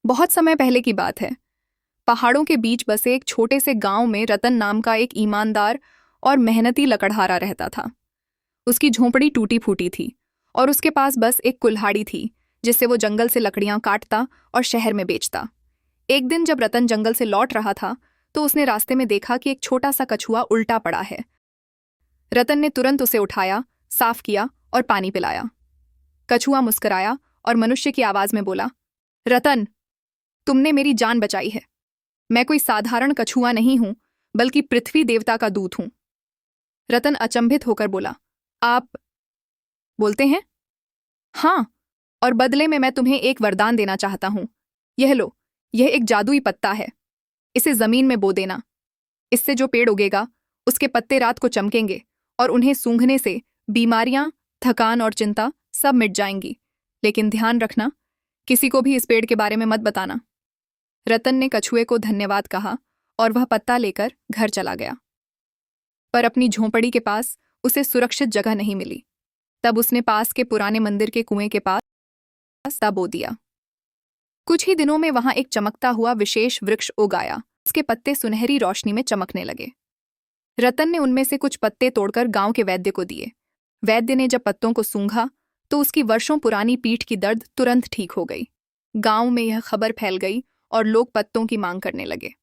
बहुत समय पहले की बात है। पहाड़ों के बीच बसे एक छोटे से गांव में रतन नाम का एक ईमानदार और मेहनती लकड़हारा रहता था। उसकी झोंपड़ी टूटी फूटी थी और उसके पास बस एक कुल्हाड़ी थी जिससे वो जंगल से लकड़ियां काटता और शहर में बेचता। एक दिन जब रतन जंगल से लौट रहा था तो उसने रास्ते में देखा कि एक छोटा सा कछुआ उल्टा पड़ा है। रतन ने तुरंत उसे उठाया, साफ किया और पानी पिलाया। कछुआ मुस्कुराया और मनुष्य की आवाज में बोला, रतन, तुमने मेरी जान बचाई है। मैं कोई साधारण कछुआ नहीं हूं, बल्कि पृथ्वी देवता का दूत हूं। रतन अचंभित होकर बोला, आप बोलते हैं? हाँ, और बदले में मैं तुम्हें एक वरदान देना चाहता हूं। यह लो, यह एक जादुई पत्ता है। इसे जमीन में बो देना। इससे जो पेड़ उगेगा उसके पत्ते रात को चमकेंगे और उन्हें सूंघने से बीमारियां, थकान और चिंता सब मिट जाएंगी। लेकिन ध्यान रखना, किसी को भी इस पेड़ के बारे में मत बताना। रतन ने कछुए को धन्यवाद कहा और वह पत्ता लेकर घर चला गया। पर अपनी झोंपड़ी के पास उसे सुरक्षित जगह नहीं मिली। तब उसने पास के पुराने मंदिर के कुएं के पास रास्ता बो दिया। कुछ ही दिनों में वहां एक चमकता हुआ विशेष वृक्ष उग आया। उसके पत्ते सुनहरी रोशनी में चमकने लगे। रतन ने उनमें से कुछ पत्ते तोड़कर गांव के वैद्य को दिए। वैद्य ने जब पत्तों को सूंघा तो उसकी वर्षों पुरानी पीठ की दर्द तुरंत ठीक हो गई। गांव में यह खबर फैल गई और लोग पत्तों की मांग करने लगे।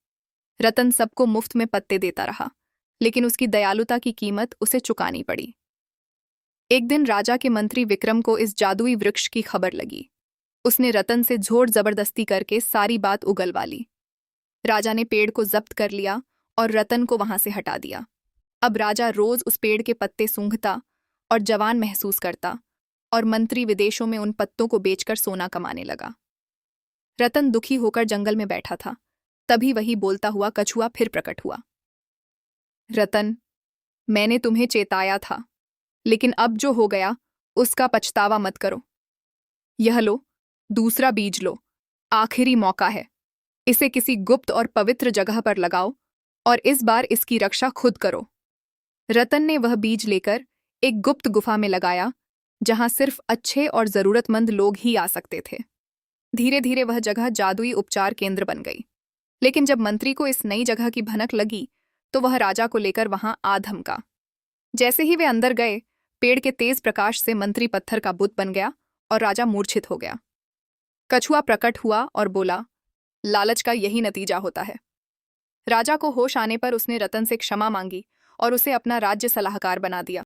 रतन सबको मुफ्त में पत्ते देता रहा, लेकिन उसकी दयालुता की कीमत उसे चुकानी पड़ी। एक दिन राजा के मंत्री विक्रम को इस जादुई वृक्ष की खबर लगी। उसने रतन से जोर जबरदस्ती करके सारी बात उगलवा ली। राजा ने पेड़ को जब्त कर लिया और रतन को वहां से हटा दिया। अब राजा रोज उस पेड़ के पत्ते सूंघता और जवान महसूस करता, और मंत्री विदेशों में उन पत्तों को बेचकर सोना कमाने लगा। रतन दुखी होकर जंगल में बैठा था। तभी वही बोलता हुआ कछुआ फिर प्रकट हुआ। रतन, मैंने तुम्हें चेताया था, लेकिन अब जो हो गया उसका पछतावा मत करो। यह लो, दूसरा बीज लो। आखिरी मौका है। इसे किसी गुप्त और पवित्र जगह पर लगाओ और इस बार इसकी रक्षा खुद करो। रतन ने वह बीज लेकर एक गुप्त गुफा में लगाया, जहां सिर्फ अच्छे और जरूरतमंद लोग ही आ सकते थे। धीरे धीरे वह जगह जादुई उपचार केंद्र बन गई। लेकिन जब मंत्री को इस नई जगह की भनक लगी तो वह राजा को लेकर वहां आ धमका। जैसे ही वे अंदर गए, पेड़ के तेज प्रकाश से मंत्री पत्थर का बुत बन गया और राजा मूर्छित हो गया। कछुआ प्रकट हुआ और बोला, लालच का यही नतीजा होता है। राजा को होश आने पर उसने रतन से क्षमा मांगी और उसे अपना राज्य सलाहकार बना दिया।